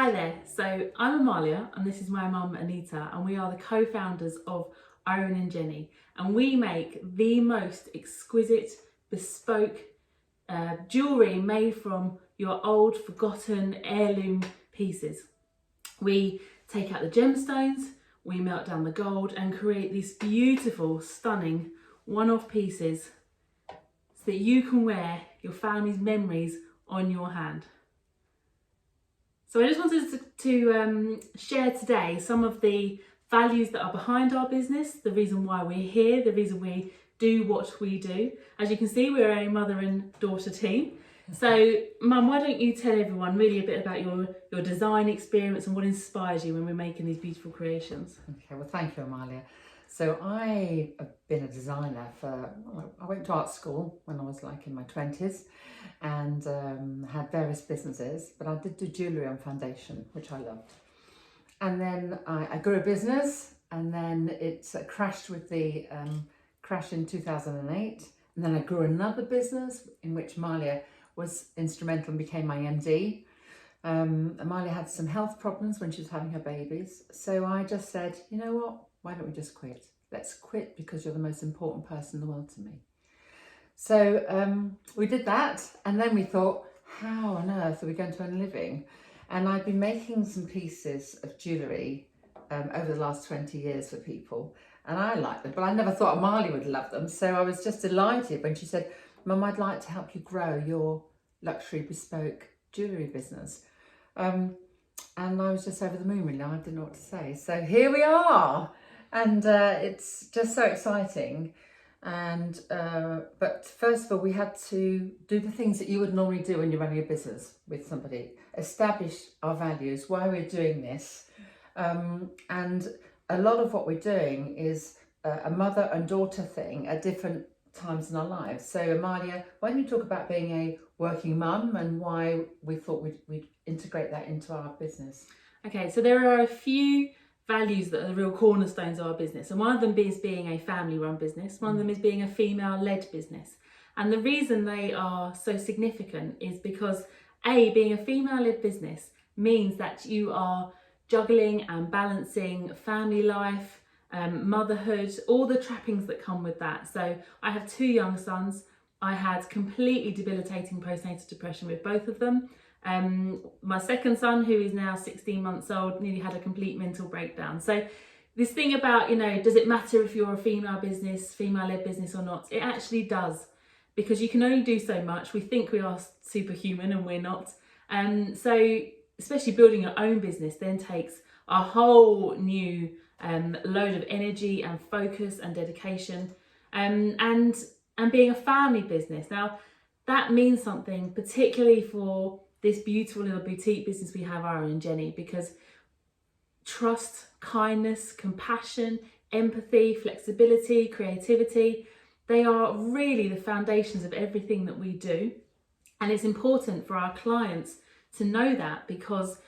Hi there, so I'm Amalia and this is my mum Anita, and we are the co-founders of Irene Jenny, and we make the most exquisite bespoke jewellery made from your old forgotten heirloom pieces. We take out the gemstones, we melt down the gold and create these beautiful, stunning one-off pieces so that you can wear your family's memories on your hand. So I just wanted to share today some of the values that are behind our business, the reason why we're here, the reason we do what we do. As you can see, we're a mother and daughter team. So Mum, why don't you tell everyone really a bit about your design experience and what inspires you when we're making these beautiful creations? Okay, well thank you, Amalia. So I have been a designer I went to art school when I was like in my 20s and had various businesses, but I did do jewellery on foundation, which I loved. And then I grew a business, and then it crashed with the crash in 2008. And then I grew another business in which Amalia was instrumental and became my MD. Amalia had some health problems when she was having her babies. So I just said, you know what, why don't we just quit? Let's quit because you're the most important person in the world to me. So we did that, and then we thought, how on earth are we going to earn a living? And I've been making some pieces of jewellery over the last 20 years for people, and I like them, but I never thought Amalia would love them. So I was just delighted when she said, Mum, I'd like to help you grow your luxury bespoke jewellery business. And I was just over the moon, really. I didn't know what to say. So here we are, and it's just so exciting. And but first of all, we had to do the things that you would normally do when you're running a business with somebody, establish our values, why we're doing this. And a lot of what we're doing is a mother and daughter thing at different times in our lives. So Amalia, why don't you talk about being a working mum and why we thought we'd integrate that into our business? Okay, so there are a few values that are the real cornerstones of our business, and one of them is being a family-run business. One of them is being a female-led business, and the reason they are so significant is because being a female-led business means that you are juggling and balancing family life, motherhood, all the trappings that come with that. So I have two young sons. I had completely debilitating postnatal depression with both of them. My second son, who is now 16 months old, nearly had a complete mental breakdown. So this thing about, does it matter if you're a female business, female-led business or not? It actually does, because you can only do so much. We think we are superhuman and we're not. So especially building your own business then takes a whole new load of energy and focus and dedication, and being a family business. Now that means something, particularly for this beautiful little boutique business we have, Irene Jenny, because trust, kindness, compassion, empathy, flexibility, creativity, they are really the foundations of everything that we do. And it's important for our clients to know that, because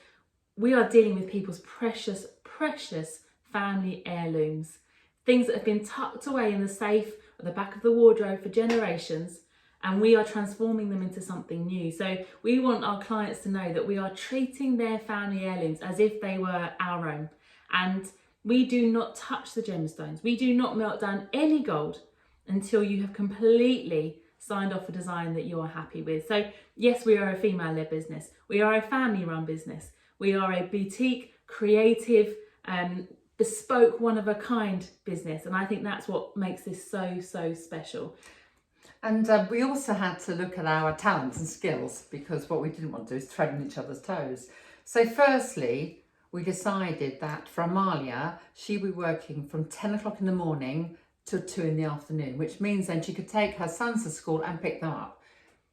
we are dealing with people's precious, precious family heirlooms, things that have been tucked away in the safe at the back of the wardrobe for generations, and we are transforming them into something new. So we want our clients to know that we are treating their family heirlooms as if they were our own. And we do not touch the gemstones. We do not melt down any gold until you have completely signed off a design that you are happy with. So yes, we are a female-led business. We are a family-run business. We are a boutique, creative, bespoke, one-of-a-kind business. And I think that's what makes this so, so special. And we also had to look at our talents and skills, because what we didn't want to do is tread on each other's toes. So firstly, we decided that for Amalia, she'd be working from 10 o'clock in the morning till 2 in the afternoon, which means then she could take her sons to school and pick them up.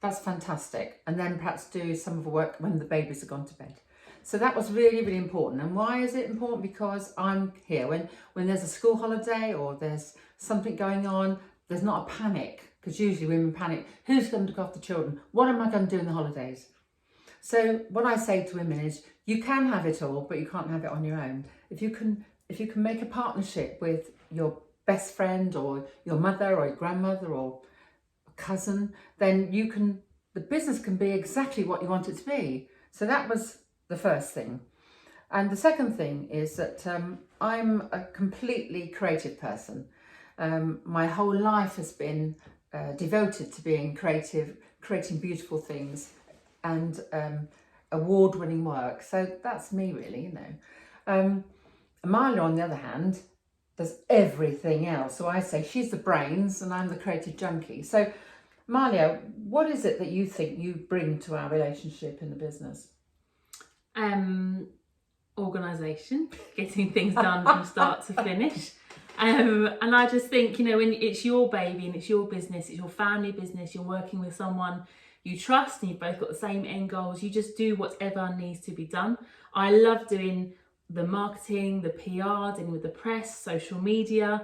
That's fantastic. And then perhaps do some of the work when the babies have gone to bed. So that was really, really important. And why is it important? Because I'm here. When there's a school holiday or there's something going on, there's not a panic, because usually women panic. Who's going to look after children? What am I going to do in the holidays? So what I say to women is, you can have it all, but you can't have it on your own. If you can make a partnership with your best friend or your mother or your grandmother or a cousin, then the business can be exactly what you want it to be. So that was the first thing. And the second thing is that I'm a completely creative person. My whole life has been devoted to being creative, creating beautiful things and award-winning work. So that's me really, you know. Amalia, on the other hand, does everything else. So I say she's the brains and I'm the creative junkie. So Amalia, what is it that you think you bring to our relationship in the business? Organisation, getting things done from start to finish. And I just think, you know, when it's your baby and it's your business, it's your family business, you're working with someone you trust and you've both got the same end goals, you just do whatever needs to be done. I love doing the marketing, the PR, dealing with the press, social media,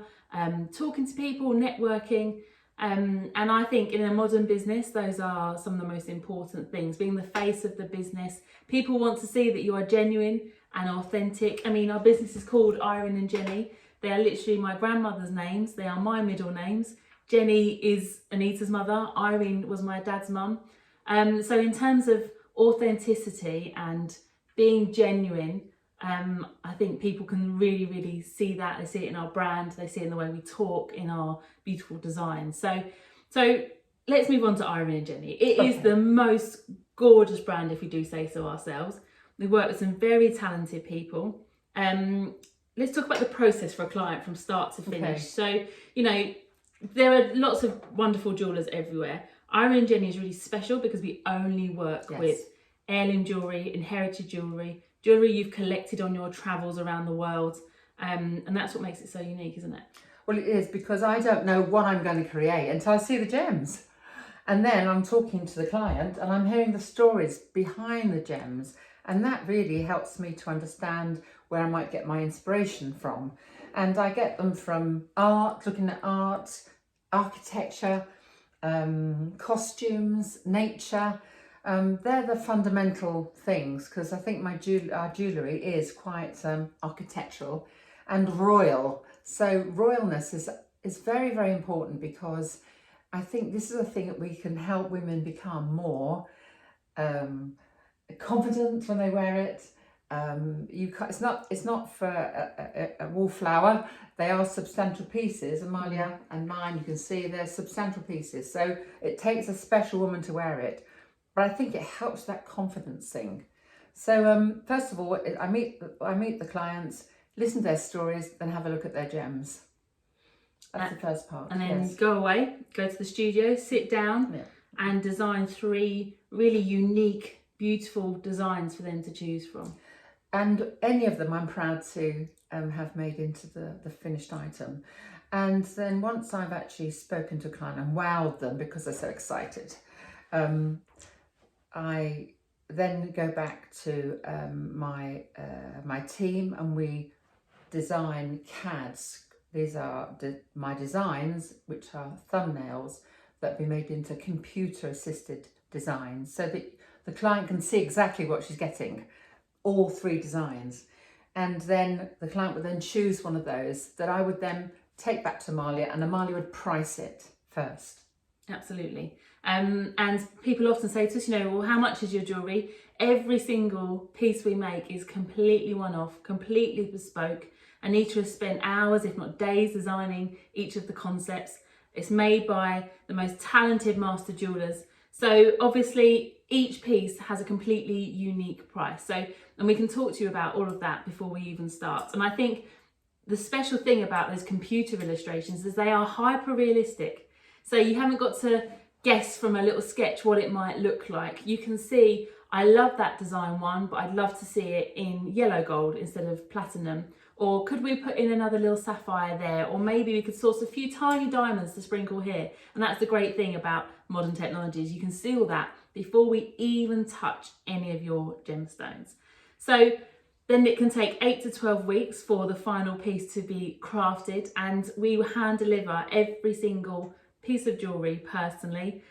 talking to people, networking. And I think in a modern business, those are some of the most important things. Being the face of the business, people want to see that you are genuine and authentic. I mean, our business is called Irene and Jenny. They are literally my grandmother's names. They are my middle names. Jenny is Anita's mother. Irene was my dad's mum. So in terms of authenticity and being genuine, I think people can really, really see that. They see it in our brand. They see it in the way we talk, in our beautiful designs. So let's move on to Irene and Jenny. It is the most gorgeous brand, if we do say so ourselves. We work with some very talented people. Let's talk about the process for a client from start to finish. Okay. So, you know, there are lots of wonderful jewellers everywhere. Irene and Jenny is really special because we only work with heirloom jewellery, inherited jewellery you've collected on your travels around the world. And that's what makes it so unique, isn't it? Well, it is, because I don't know what I'm going to create until I see the gems. And then I'm talking to the client and I'm hearing the stories behind the gems. And that really helps me to understand where I might get my inspiration from. And I get them from art, looking at art, architecture, costumes, nature. They're the fundamental things, because I think our jewellery is quite architectural and royal. So royalness is very, very important, because I think this is a thing that we can help women become more confident when they wear it. It's not for a wallflower. They are substantial pieces. Amalia and mine, you can see they're substantial pieces. So it takes a special woman to wear it. But I think it helps that confidence thing. So first of all, I meet the clients, listen to their stories, then have a look at their gems. That's the first part. And then go away, go to the studio, sit down and design 3 really unique, beautiful designs for them to choose from. And any of them I'm proud to have made into the finished item. And then once I've actually spoken to a client and wowed them because they're so excited, I then go back to my team and we design CADs. These are my designs, which are thumbnails that be made into computer-assisted designs, so that the client can see exactly what she's getting, all 3 designs. And then the client would then choose one of those that I would then take back to Amalia, and Amalia would price it first. Absolutely. And people often say to us, you know, well, how much is your jewellery? Every single piece we make is completely one-off, completely bespoke. Anita has spent hours, if not days, designing each of the concepts. It's made by the most talented master jewellers. So obviously each piece has a completely unique price. So, and we can talk to you about all of that before we even start. And I think the special thing about those computer illustrations is they are hyper realistic. So you haven't got to guess from a little sketch what it might look like. You can see, I love that design one, but I'd love to see it in yellow gold instead of platinum. Or could we put in another little sapphire there? Or maybe we could source a few tiny diamonds to sprinkle here. And that's the great thing about modern technologies. You can see all that before we even touch any of your gemstones. So then it can take 8 to 12 weeks for the final piece to be crafted. And we will hand deliver every single piece of jewellery personally.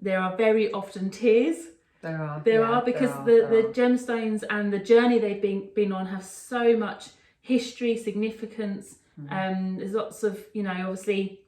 There are very often tears. There are because the gemstones and the journey they've been on have so much history, significance. There's lots of, you know, obviously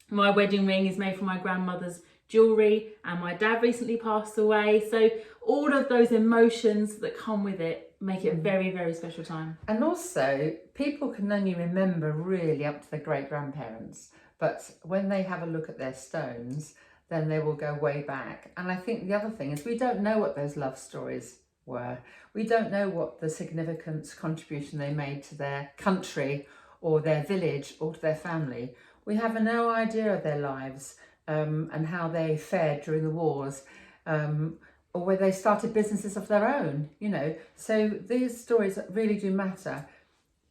my wedding ring is made from my grandmother's jewellery and my dad recently passed away. So all of those emotions that come with it make it a very, very special time. And also, people can only remember really up to their great-grandparents, but when they have a look at their stones, then they will go way back. And I think the other thing is we don't know what those love stories were. We don't know what the significant contribution they made to their country or their village or to their family. We have no idea of their lives and how they fared during the wars, or whether they started businesses of their own, you know. So these stories really do matter,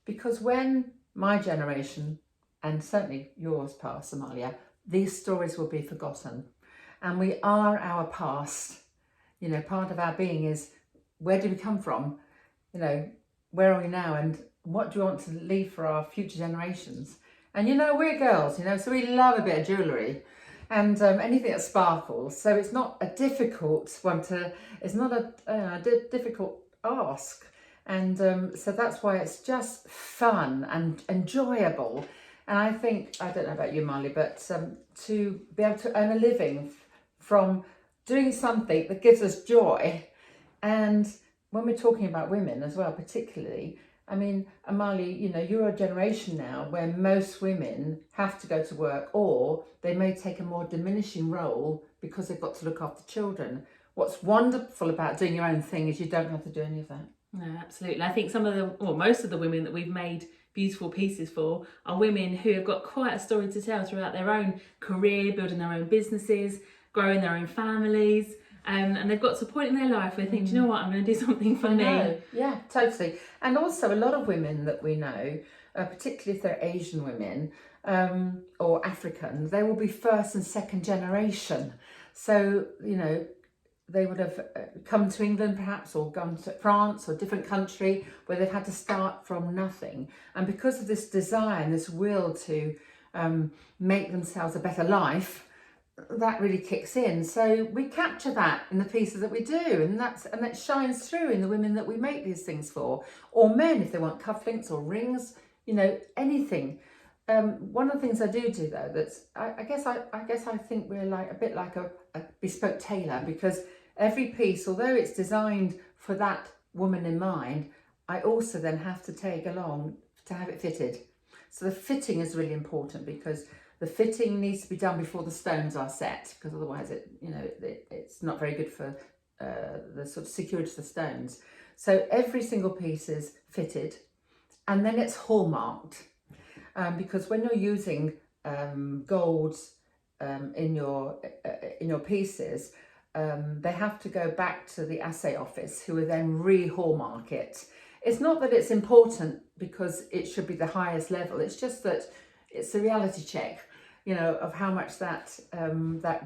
because when my generation, and certainly yours pass, Amalia, these stories will be forgotten. And we are our past. You know, part of our being is, where do we come from? You know, where are we now? And what do we want to leave for our future generations? And you know, we're girls, you know, so we love a bit of jewellery and anything that sparkles. So it's not a difficult one to, it's not a difficult ask. And so that's why it's just fun and enjoyable. And I think, I don't know about you, Marley, but to be able to earn a living from doing something that gives us joy. And when we're talking about women as well, particularly, I mean, Amalia, you know, you're a generation now where most women have to go to work, or they may take a more diminishing role because they've got to look after children. What's wonderful about doing your own thing is you don't have to do any of that. No, absolutely. I think some of the, or most of the women that we've made beautiful pieces for are women who have got quite a story to tell throughout their own career, building their own businesses, growing their own families. And they've got to a point in their life where they think, do you know what, I'm going to do something for me. Yeah, totally. And also a lot of women that we know, particularly if they're Asian women or African, they will be first and second generation. So, you know, they would have come to England perhaps, or gone to France or a different country where they've had to start from nothing. And because of this desire and this will to make themselves a better life, that really kicks in. So we capture that in the pieces that we do, and that shines through in the women that we make these things for, or men if they want cufflinks or rings, you know, anything. One of the things I do though, that's I guess I think we're like a bit like a bespoke tailor, because every piece, although it's designed for that woman in mind, I also then have to take along to have it fitted. So the fitting is really important, because the fitting needs to be done before the stones are set, because otherwise it's not very good for the sort of security of the stones. So every single piece is fitted, and then it's hallmarked, because when you're using golds in your pieces, they have to go back to the assay office, who will then re-hallmark it. It's not that it's important because it should be the highest level. It's just that it's a reality check, you know, of how much that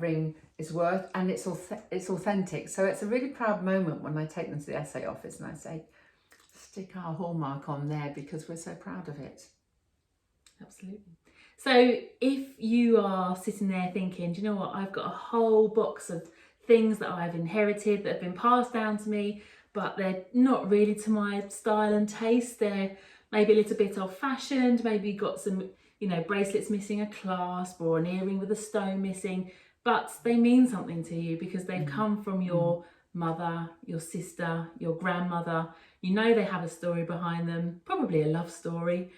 ring is worth, and it's authentic. So it's a really proud moment when I take them to the assay office and I say, stick our hallmark on there because we're so proud of it. Absolutely. So if you are sitting there thinking, do you know what, I've got a whole box of things that I've inherited that have been passed down to me, but they're not really to my style and taste. They're maybe a little bit old-fashioned, maybe got some, you know, bracelets missing a clasp or an earring with a stone missing, but they mean something to you because they've come from your mother, your sister, your grandmother. You know they have a story behind them, probably a love story.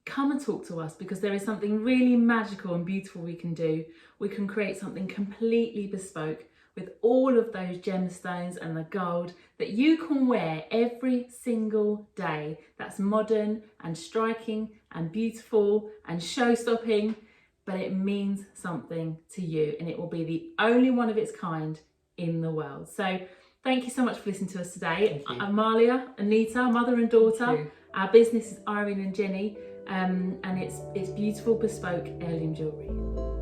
Come and talk to us, because there is something really magical and beautiful we can do. We can create something completely bespoke with all of those gemstones and the gold that you can wear every single day. That's modern and striking and beautiful and show-stopping, but it means something to you, and it will be the only one of its kind in the world. So thank you so much for listening to us today. Amalia, Anita, mother and daughter. Our business is Irene and Jenny, and it's beautiful bespoke heirloom jewellery.